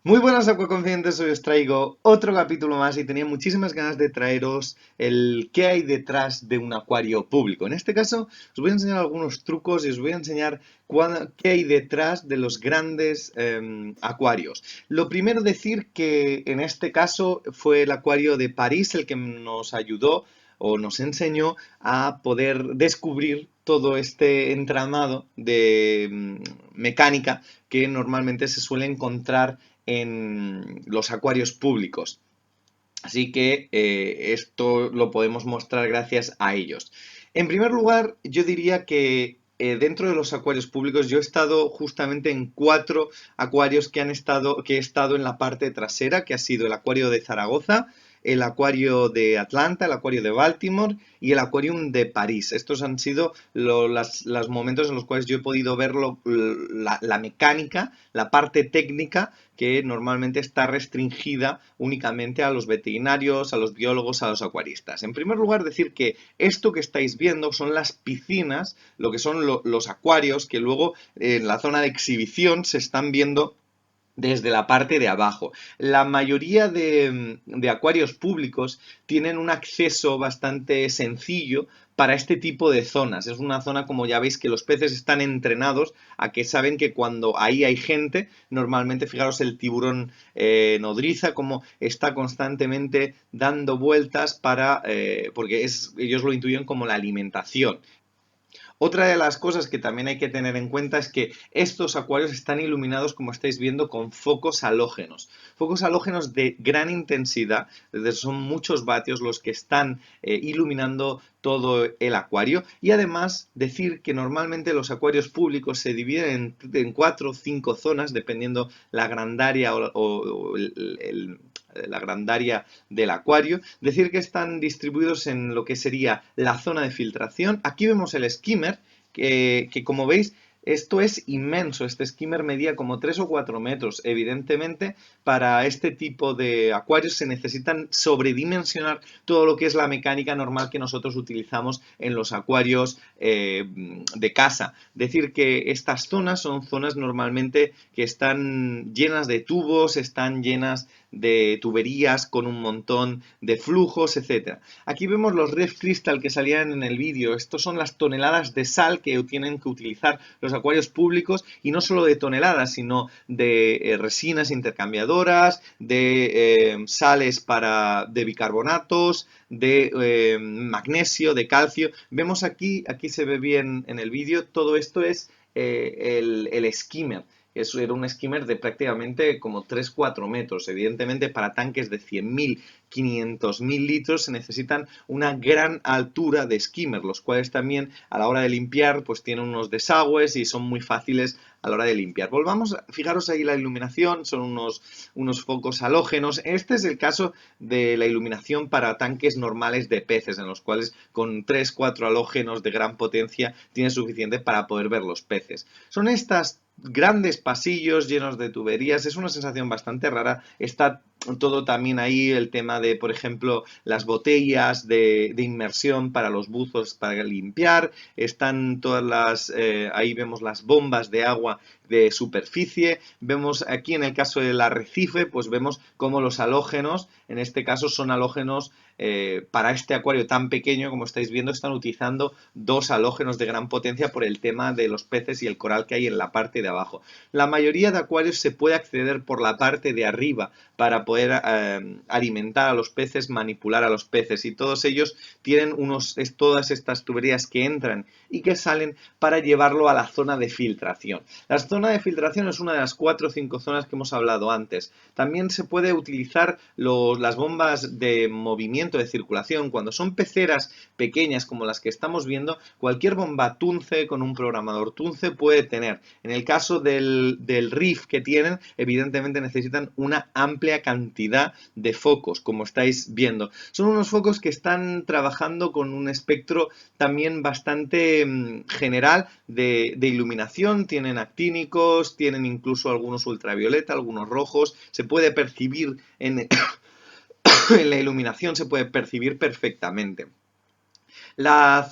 Muy buenas acuaconfidentes, hoy os traigo otro capítulo más y tenía muchísimas ganas de traeros el qué hay detrás de un acuario público. En este caso os voy a enseñar algunos trucos y os voy a enseñar qué hay detrás de los grandes acuarios. Lo primero decir que en este caso fue el acuario de París el que nos ayudó o nos enseñó a poder descubrir todo este entramado de mecánica que normalmente se suele encontrar en los acuarios públicos. Así que esto lo podemos mostrar gracias a ellos. En primer lugar, yo diría que dentro de los acuarios públicos yo he estado justamente en 4 acuarios que he estado en la parte trasera, que ha sido el acuario de Zaragoza, el acuario de Atlanta, el acuario de Baltimore y el Aquarium de París. Estos han sido los momentos en los cuales yo he podido ver la mecánica, la parte técnica que normalmente está restringida únicamente a los veterinarios, a los biólogos, a los acuaristas. En primer lugar, decir que esto que estáis viendo son las piscinas, lo que son los acuarios, que luego en la zona de exhibición se están viendo desde la parte de abajo. La mayoría de acuarios públicos tienen un acceso bastante sencillo para este tipo de zonas. Es una zona, como ya veis, que los peces están entrenados a que saben que cuando ahí hay gente, normalmente, fijaros el tiburón nodriza, como está constantemente dando vueltas porque ellos lo intuyen como la alimentación. Otra de las cosas que también hay que tener en cuenta es que estos acuarios están iluminados, como estáis viendo, con focos halógenos. Focos halógenos de gran intensidad, son muchos vatios los que están iluminando todo el acuario. Y además decir que normalmente los acuarios públicos se dividen en 4 o 5 zonas, dependiendo la grandaria o la grandaria del acuario. Decir que están distribuidos en lo que sería la zona de filtración. Aquí vemos el skimmer, que como veis, esto es inmenso. Este skimmer medía como 3 o 4 metros. Evidentemente, para este tipo de acuarios se necesitan sobredimensionar todo lo que es la mecánica normal que nosotros utilizamos en los acuarios de casa. Decir que estas zonas son zonas normalmente que están llenas de tubos, están llenas de tuberías con un montón de flujos, etcétera. Aquí vemos los Reef Crystal que salían en el vídeo. Estos son las toneladas de sal que tienen que utilizar los acuarios públicos, y no solo de toneladas, sino de resinas intercambiadoras, de sales de bicarbonatos, de magnesio, de calcio. Vemos aquí se ve bien en el vídeo, todo esto es el skimmer. Eso era un skimmer de prácticamente como 3-4 metros. Evidentemente, para tanques de 100.000, 500.000 litros se necesitan una gran altura de skimmer, los cuales también a la hora de limpiar pues tienen unos desagües y son muy fáciles a la hora de limpiar. Volvamos, fijaros ahí la iluminación, son unos focos halógenos. Este es el caso de la iluminación para tanques normales de peces, en los cuales con 3-4 halógenos de gran potencia tiene suficiente para poder ver los peces. Son estas grandes pasillos llenos de tuberías, es una sensación bastante rara. Está todo también ahí el tema de, por ejemplo, las botellas de inmersión para los buzos para limpiar. Están ahí vemos las bombas de agua de superficie. Vemos aquí en el caso del arrecife, pues vemos cómo los halógenos, en este caso son halógenos para este acuario tan pequeño, como estáis viendo, están utilizando 2 halógenos de gran potencia por el tema de los peces y el coral que hay en la parte de abajo. La mayoría de acuarios se puede acceder por la parte de arriba para poder alimentar a los peces, manipular a los peces, y todos ellos tienen todas estas tuberías que entran y que salen para llevarlo a la zona de filtración. La zona de filtración es una de las 4 o 5 zonas que hemos hablado antes. También se puede utilizar las bombas de movimiento, de circulación. Cuando son peceras pequeñas como las que estamos viendo, cualquier bomba Tunce con un programador Tunce puede tener. En el caso del Reef que tienen, evidentemente necesitan una amplia cantidad de focos, como estáis viendo. Son unos focos que están trabajando con un espectro también bastante general de iluminación. Tienen actínicos, tienen incluso algunos ultravioleta, algunos rojos. Se puede percibir en la iluminación, se puede percibir perfectamente.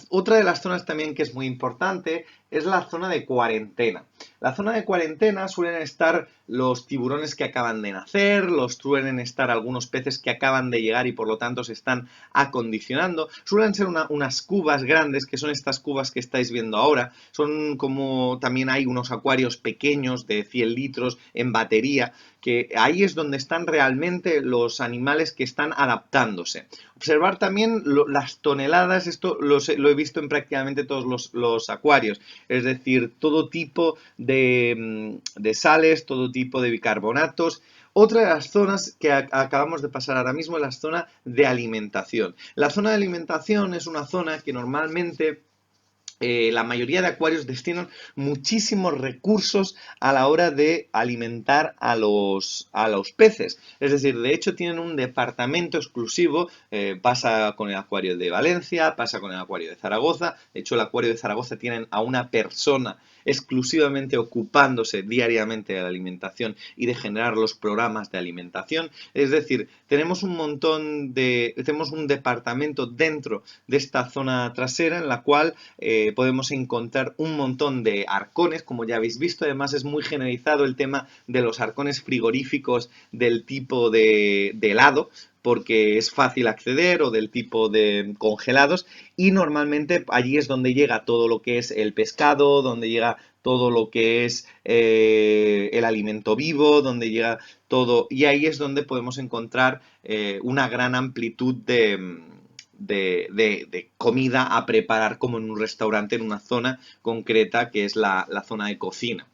Otra de las zonas también que es muy importante es la zona de cuarentena. La zona de cuarentena suelen estar los tiburones que acaban de nacer, suelen estar algunos peces que acaban de llegar y por lo tanto se están acondicionando. Suelen ser unas cubas grandes, que son estas cubas que estáis viendo ahora. Son como también hay unos acuarios pequeños de 100 litros en batería, que ahí es donde están realmente los animales que están adaptándose. Observar también las toneladas, esto lo he visto en prácticamente todos los acuarios, es decir, todo tipo de sales, todo tipo de bicarbonatos. Otra de las zonas que acabamos de pasar ahora mismo es la zona de alimentación. La zona de alimentación es una zona que normalmente la mayoría de acuarios destinan muchísimos recursos a la hora de alimentar a los peces. Es decir, de hecho tienen un departamento exclusivo, pasa con el acuario de Valencia, pasa con el acuario de Zaragoza. De hecho, el acuario de Zaragoza tienen a una persona exclusivamente ocupándose diariamente de la alimentación y de generar los programas de alimentación. Es decir, tenemos tenemos un departamento dentro de esta zona trasera en la cual podemos encontrar un montón de arcones, como ya habéis visto. Además es muy generalizado el tema de los arcones frigoríficos del tipo de helado, porque es fácil acceder, o del tipo de congelados, y normalmente allí es donde llega todo lo que es el pescado, donde llega todo lo que es el alimento vivo, donde llega todo, y ahí es donde podemos encontrar una gran amplitud de comida a preparar, como en un restaurante, en una zona concreta que es la zona de cocina.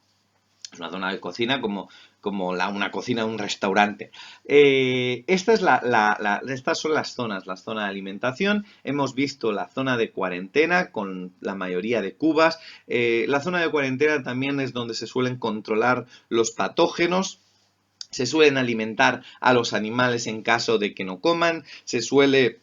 Es una zona de cocina como una cocina de un restaurante. Estas son las zonas. La zona de alimentación. Hemos visto la zona de cuarentena con la mayoría de cubas. La zona de cuarentena también es donde se suelen controlar los patógenos. Se suelen alimentar a los animales en caso de que no coman. Se suele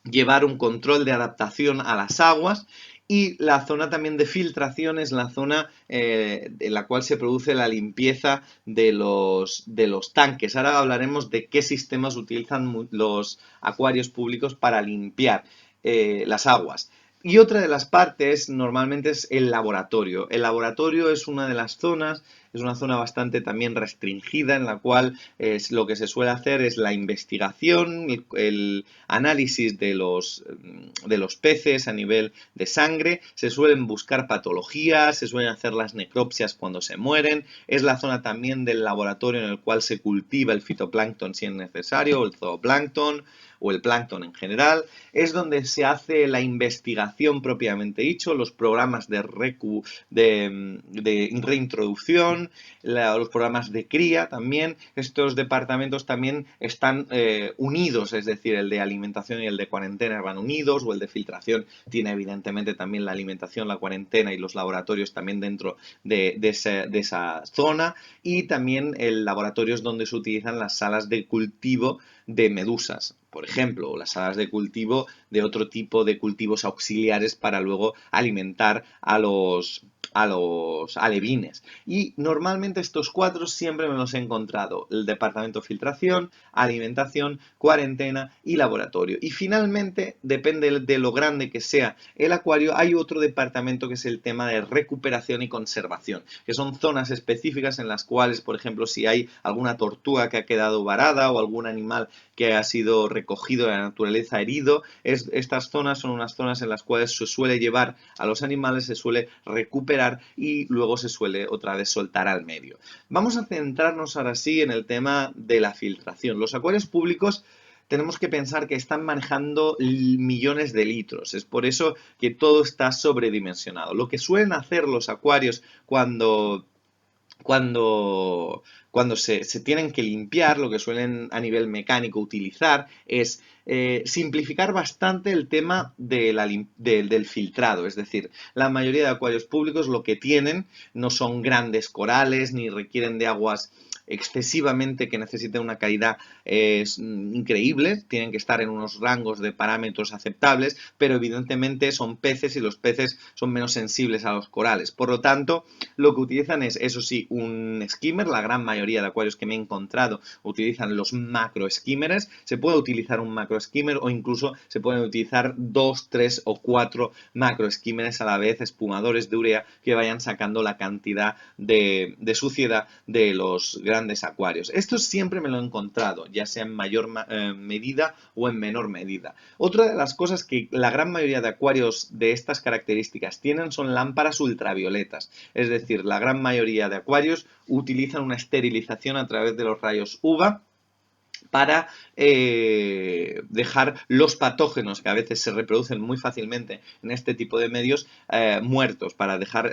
llevar un control de adaptación a las aguas. Y la zona también de filtración es la zona en la cual se produce la limpieza de los tanques. Ahora hablaremos de qué sistemas utilizan los acuarios públicos para limpiar las aguas. Y otra de las partes normalmente es el laboratorio. El laboratorio es una de las zonas, es una zona bastante también restringida, en la cual lo que se suele hacer es la investigación, el análisis de los peces a nivel de sangre. Se suelen buscar patologías, se suelen hacer las necropsias cuando se mueren. Es la zona también del laboratorio en el cual se cultiva el fitoplancton si es necesario, o el zooplancton, o el plancton en general. Es donde se hace la investigación propiamente dicho, los programas de reintroducción, los programas de cría también. Estos departamentos también están unidos, es decir, el de alimentación y el de cuarentena van unidos, o el de filtración tiene evidentemente también la alimentación, la cuarentena y los laboratorios también dentro de esa zona. Y también el laboratorio es donde se utilizan las salas de cultivo de medusas, por ejemplo, o las salas de cultivo de otro tipo de cultivos auxiliares para luego alimentar a los alevines. Y normalmente estos cuatro siempre me los he encontrado: el departamento de filtración, alimentación, cuarentena y laboratorio. Y finalmente, depende de lo grande que sea el acuario, hay otro departamento que es el tema de recuperación y conservación, que son zonas específicas en las cuales, por ejemplo, si hay alguna tortuga que ha quedado varada o algún animal que ha sido recogido de la naturaleza herido, estas zonas son unas zonas en las cuales se suele llevar a los animales, se suele recuperar y luego se suele otra vez soltar al medio. Vamos a centrarnos ahora sí en el tema de la filtración. Los acuarios públicos tenemos que pensar que están manejando millones de litros. Es por eso que todo está sobredimensionado. Lo que suelen hacer los acuarios cuando, cuando se tienen que limpiar, lo que suelen a nivel mecánico utilizar es simplificar bastante el tema del filtrado. Es decir, la mayoría de acuarios públicos lo que tienen no son grandes corales ni requieren de aguas excesivamente que necesiten una calidad increíble, tienen que estar en unos rangos de parámetros aceptables, pero evidentemente son peces y los peces son menos sensibles a los corales. Por lo tanto, lo que utilizan es, eso sí, un skimmer. La gran mayoría de acuarios que me he encontrado utilizan los macro skimmers. Se puede utilizar un macro skimmer o incluso se pueden utilizar 2, 3 o 4 macro skimmers a la vez, espumadores de urea que vayan sacando la cantidad de suciedad de los grandes acuarios. Esto siempre me lo he encontrado, ya sea en mayor medida o en menor medida. Otra de las cosas que la gran mayoría de acuarios de estas características tienen son lámparas ultravioletas. Es decir, la gran mayoría de acuarios utilizan una esterilización a través de los rayos UVA para dejar los patógenos que a veces se reproducen muy fácilmente en este tipo de medios muertos, para dejar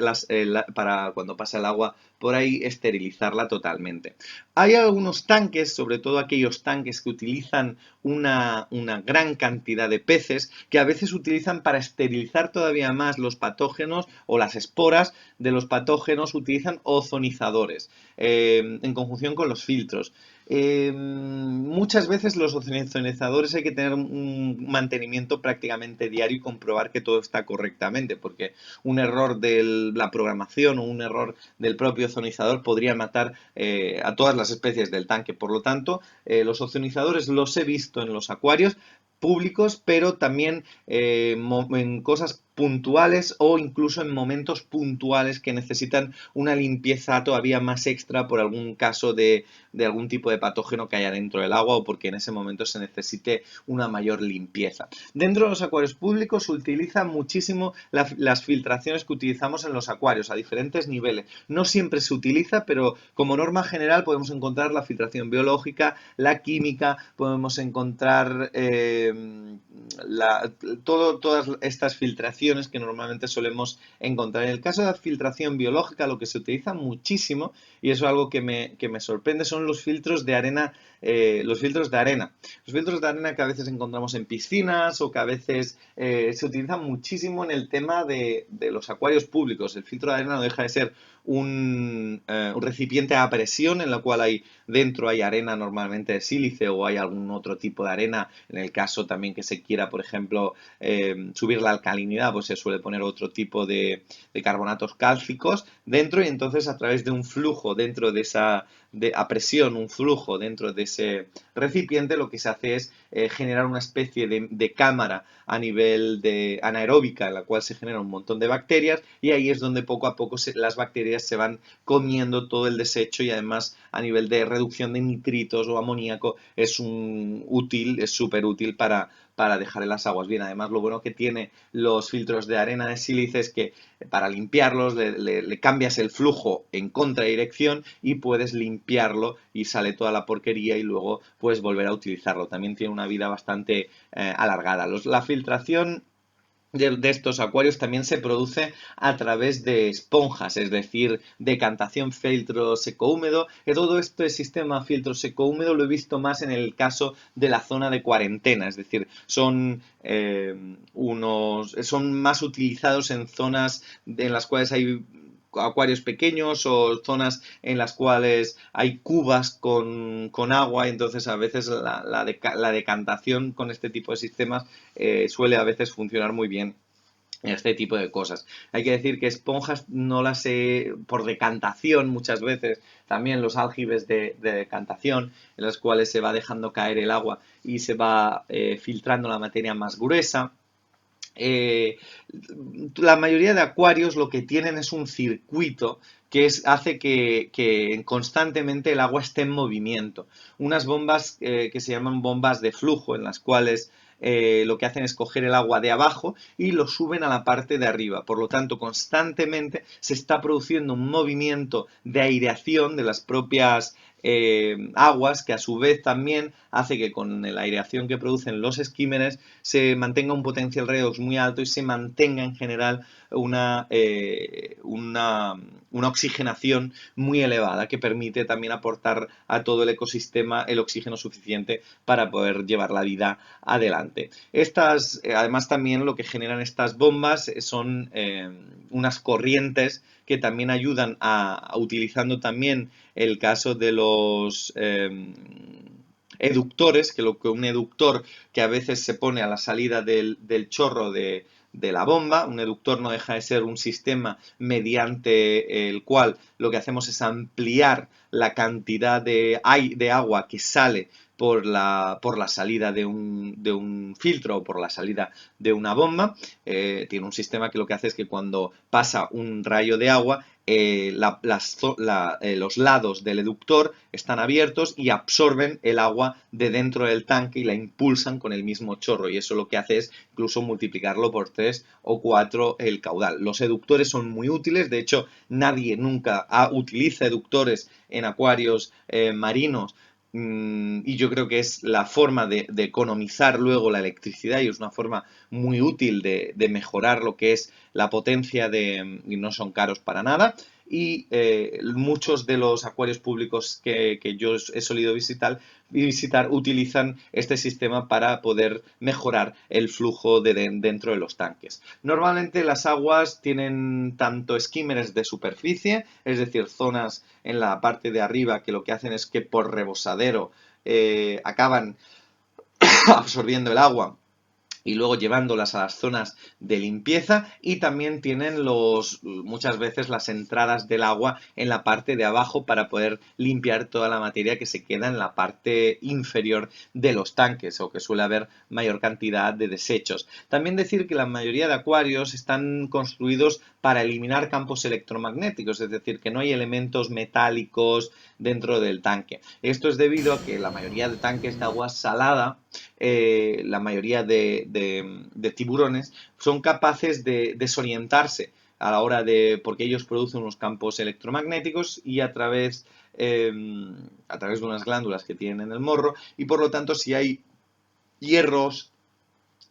para cuando pasa el agua por ahí esterilizarla totalmente. Hay algunos tanques, sobre todo aquellos tanques que utilizan una gran cantidad de peces, que a veces utilizan para esterilizar todavía más los patógenos o las esporas de los patógenos, utilizan ozonizadores en conjunción con los filtros. Muchas veces los ozonizadores hay que tener un mantenimiento prácticamente diario y comprobar que todo está correctamente, porque un error de la programación o un error del propio ozonizador podría matar a todas las especies del tanque. Por lo tanto, los ozonizadores los he visto en los acuarios públicos, pero también en cosas puntuales o incluso en momentos puntuales que necesitan una limpieza todavía más extra por algún caso de algún tipo de patógeno que haya dentro del agua o porque en ese momento se necesite una mayor limpieza. Dentro de los acuarios públicos se utilizan muchísimo las filtraciones que utilizamos en los acuarios a diferentes niveles. No siempre se utiliza, pero como norma general podemos encontrar la filtración biológica, la química, podemos encontrar todas estas filtraciones que normalmente solemos encontrar. En el caso de la filtración biológica, lo que se utiliza muchísimo, y eso es algo que me sorprende, son los filtros de arena. Los filtros de arena. Los filtros de arena que a veces encontramos en piscinas o que a veces se utilizan muchísimo en el tema de los acuarios públicos. El filtro de arena no deja de ser un recipiente a presión en la cual dentro hay arena normalmente de sílice o hay algún otro tipo de arena. En el caso también que se quiera, por ejemplo, subir la alcalinidad, pues se suele poner otro tipo de carbonatos cálcicos dentro, y entonces a través de un flujo dentro de esa a presión, un flujo dentro de ese recipiente, lo que se hace es generar una especie de cámara a nivel de anaeróbica en la cual se genera un montón de bacterias, y ahí es donde poco a poco las bacterias se van comiendo todo el desecho, y además a nivel de reducción de nitritos o amoníaco es súper útil para dejar en las aguas bien. Además, lo bueno que tiene los filtros de arena de sílice es que para limpiarlos le cambias el flujo en contradirección y puedes limpiarlo y sale toda la porquería y luego puedes volver a utilizarlo. También tiene una vida bastante alargada. La filtración de estos acuarios también se produce a través de esponjas, es decir, decantación filtro seco-húmedo. Todo este sistema filtro seco-húmedo lo he visto más en el caso de la zona de cuarentena, es decir, son más utilizados en zonas en las cuales hay acuarios pequeños o zonas en las cuales hay cubas con agua, entonces a veces la decantación con este tipo de sistemas suele a veces funcionar muy bien en este tipo de cosas. Hay que decir que esponjas no las he, por decantación muchas veces, también los aljibes de decantación, en los cuales se va dejando caer el agua y se va filtrando la materia más gruesa. eh, la mayoría de acuarios lo que tienen es un circuito que hace que constantemente el agua esté en movimiento. Unas bombas que se llaman bombas de flujo, en las cuales lo que hacen es coger el agua de abajo y lo suben a la parte de arriba. Por lo tanto, constantemente se está produciendo un movimiento de aireación de las propias aguas, que a su vez también hace que con la aireación que producen los skimmeres se mantenga un potencial redox muy alto y se mantenga en general una oxigenación muy elevada, que permite también aportar a todo el ecosistema el oxígeno suficiente para poder llevar la vida adelante. Además también lo que generan estas bombas son unas corrientes que también ayudan utilizando también el caso de los eductores, que lo que un eductor que a veces se pone a la salida del chorro de la bomba. Un eductor no deja de ser un sistema mediante el cual lo que hacemos es ampliar la cantidad de agua que sale por la salida de un filtro o por la salida de una bomba. Tiene un sistema que lo que hace es que cuando pasa un rayo de agua, los lados del eductor están abiertos y absorben el agua de dentro del tanque y la impulsan con el mismo chorro, y eso lo que hace es incluso multiplicarlo por 3 o 4 el caudal. Los eductores son muy útiles, de hecho nadie nunca utiliza eductores en acuarios marinos, y yo creo que es la forma de economizar luego la electricidad, y es una forma muy útil de mejorar lo que es la potencia y no son caros para nada. Y muchos de los acuarios públicos que yo he solido visitar utilizan este sistema para poder mejorar el flujo dentro de los tanques. Normalmente las aguas tienen tanto skimmeres de superficie, es decir, zonas en la parte de arriba que lo que hacen es que por rebosadero acaban absorbiendo el agua y luego llevándolas a las zonas de limpieza, y también tienen muchas veces las entradas del agua en la parte de abajo para poder limpiar toda la materia que se queda en la parte inferior de los tanques, o que suele haber mayor cantidad de desechos. También decir que la mayoría de acuarios están construidos para eliminar campos electromagnéticos, es decir, que no hay elementos metálicos dentro del tanque. Esto es debido a que la mayoría de tanques de agua salada, la mayoría de tiburones son capaces de desorientarse a la hora porque ellos producen unos campos electromagnéticos y a través de unas glándulas que tienen en el morro, y por lo tanto si hay hierros,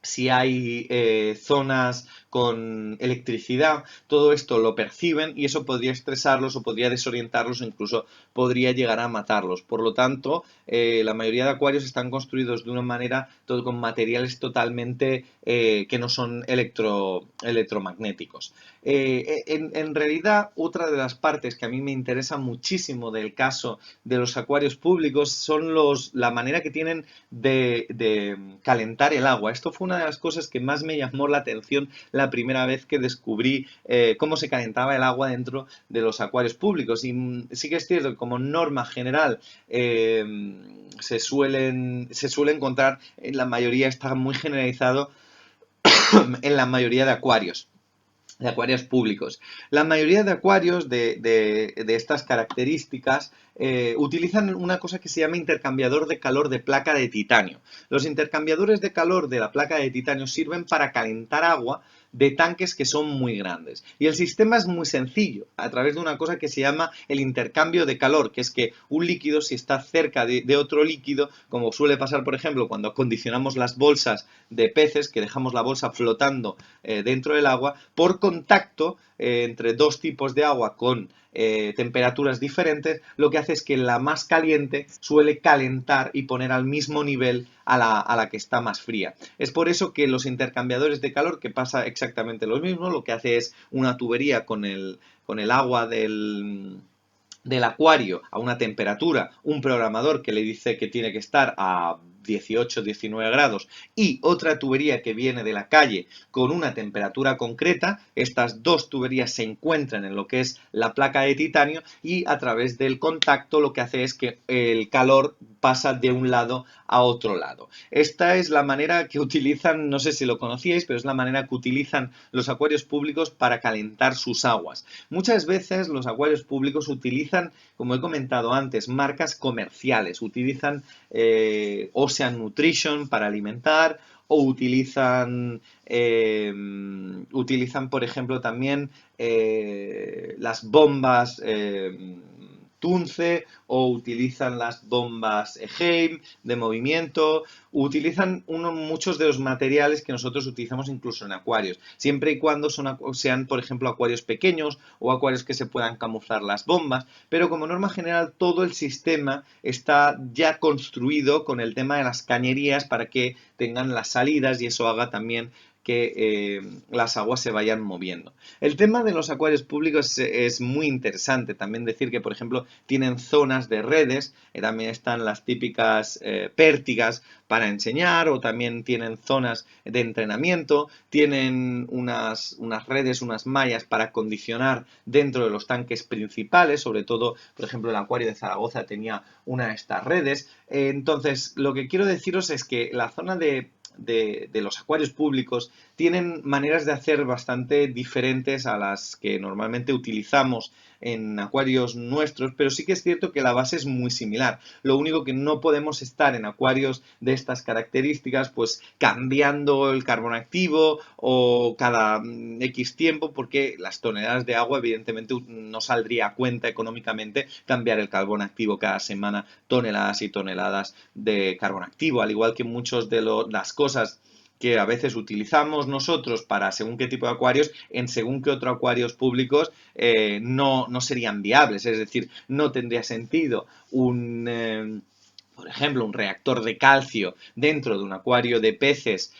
si hay zonas con electricidad, todo esto lo perciben y eso podría estresarlos o podría desorientarlos o incluso podría llegar a matarlos. Por lo tanto, la mayoría de acuarios están construidos de una manera con materiales totalmente que no son electromagnéticos. En realidad, otra de las partes que a mí me interesa muchísimo del caso de los acuarios públicos son la manera que tienen de calentar el agua. Esto fue una de las cosas que más me llamó la atención la primera vez que descubrí cómo se calentaba el agua dentro de los acuarios públicos. Y sí que es cierto que como norma general se suele encontrar, en la mayoría está muy generalizado en la mayoría de acuarios públicos. La mayoría de acuarios de estas características utilizan una cosa que se llama intercambiador de calor de placa de titanio. Los intercambiadores de calor de la placa de titanio sirven para calentar agua de tanques que son muy grandes. Y el sistema es muy sencillo, a través de una cosa que se llama el intercambio de calor, que es que un líquido, si está cerca de otro líquido, como suele pasar, por ejemplo, cuando acondicionamos las bolsas de peces, que dejamos la bolsa flotando dentro del agua, por contacto entre dos tipos de agua con temperaturas diferentes, lo que hace es que la más caliente suele calentar y poner al mismo nivel a la que está más fría. Es por eso que los intercambiadores de calor, que pasa exactamente lo mismo, lo que hace es una tubería con el agua del acuario a una temperatura, un programador que le dice que tiene que estar a 18, 19 grados, y otra tubería que viene de la calle con una temperatura concreta. Estas dos tuberías se encuentran en lo que es la placa de titanio, y a través del contacto lo que hace es que el calor pasa de un lado a otro lado. Esta es la manera que utilizan, no sé si lo conocíais, pero es la manera que utilizan los acuarios públicos para calentar sus aguas. Muchas veces los acuarios públicos utilizan, como he comentado antes, marcas comerciales. Utilizan Ocean Nutrition para alimentar, o utilizan, por ejemplo, también las bombas Tunce, o utilizan las bombas Eheim de movimiento. Utilizan muchos de los materiales que nosotros utilizamos incluso en acuarios, siempre y cuando sean, por ejemplo, acuarios pequeños o acuarios que se puedan camuflar las bombas, pero como norma general todo el sistema está ya construido con el tema de las cañerías para que tengan las salidas, y eso haga también que las aguas se vayan moviendo. El tema de los acuarios públicos es muy interesante. También decir que, por ejemplo, tienen zonas de redes, también están las típicas pértigas para enseñar, o también tienen zonas de entrenamiento, tienen unas redes, unas mallas para condicionar dentro de los tanques principales, sobre todo, por ejemplo, el acuario de Zaragoza tenía una de estas redes. Entonces, lo que quiero deciros es que la zona de los acuarios públicos tienen maneras de hacer bastante diferentes a las que normalmente utilizamos en acuarios nuestros, pero sí que es cierto que la base es muy similar. Lo único que no podemos estar en acuarios de estas características, pues cambiando el carbón activo o cada X tiempo, porque las toneladas de agua evidentemente no saldría a cuenta económicamente cambiar el carbón activo cada semana, toneladas y toneladas de carbón activo, al igual que muchos de las cosas que a veces utilizamos nosotros para según qué tipo de acuarios, en según qué otros acuarios públicos no serían viables. Es decir, no tendría sentido por ejemplo, un reactor de calcio dentro de un acuario de peces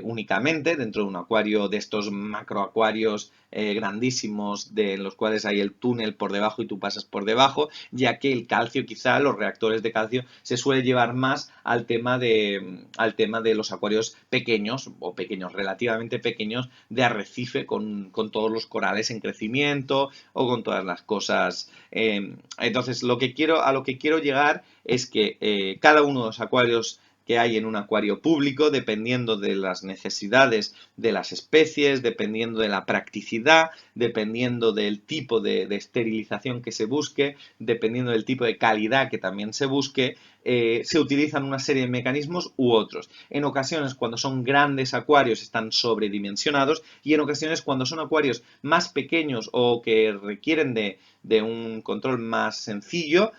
únicamente, dentro de un acuario de estos macroacuarios grandísimos en los cuales hay el túnel por debajo y tú pasas por debajo, ya que el calcio, quizá los reactores de calcio se suele llevar más al tema de los acuarios pequeños o pequeños, relativamente pequeños, de arrecife con todos los corales en crecimiento o con todas las cosas. Entonces, a lo que quiero llegar es que cada uno de los acuarios que hay en un acuario público, dependiendo de las necesidades de las especies, dependiendo de la practicidad, dependiendo del tipo de esterilización que se busque, dependiendo del tipo de calidad que también se busque, se utilizan una serie de mecanismos u otros. En ocasiones, cuando son grandes acuarios, están sobredimensionados, y en ocasiones, cuando son acuarios más pequeños o que requieren de un control más sencillo,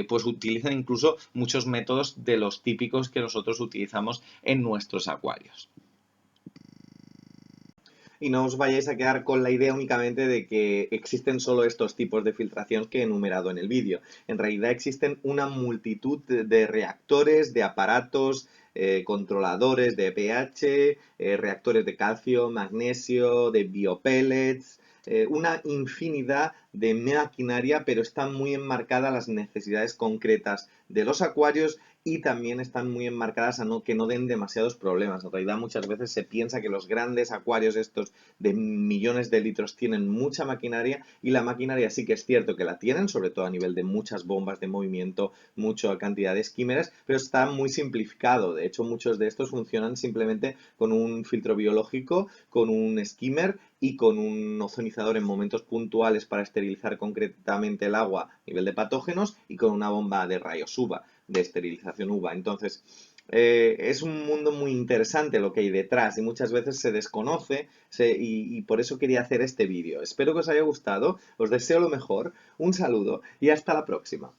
pues utilizan incluso muchos métodos de los típicos que nosotros utilizamos en nuestros acuarios. Y no os vayáis a quedar con la idea únicamente de que existen solo estos tipos de filtración que he enumerado en el vídeo. En realidad existen una multitud de reactores, de aparatos, controladores de pH, reactores de calcio, magnesio, de biopellets, una infinidad de maquinaria, pero están muy enmarcadas las necesidades concretas de los acuarios y también están muy enmarcadas a que no den demasiados problemas. En realidad muchas veces se piensa que los grandes acuarios estos de millones de litros tienen mucha maquinaria, y la maquinaria sí que es cierto que la tienen, sobre todo a nivel de muchas bombas de movimiento, mucha cantidad de skimmeres, pero está muy simplificado. De hecho, muchos de estos funcionan simplemente con un filtro biológico, con un skimmer y con un ozonizador en momentos puntuales para esterilizar concretamente el agua a nivel de patógenos, y con una bomba de rayos UVA, de esterilización UVA. Entonces, es un mundo muy interesante lo que hay detrás, y muchas veces se desconoce, y por eso quería hacer este vídeo. Espero que os haya gustado, os deseo lo mejor, un saludo y hasta la próxima.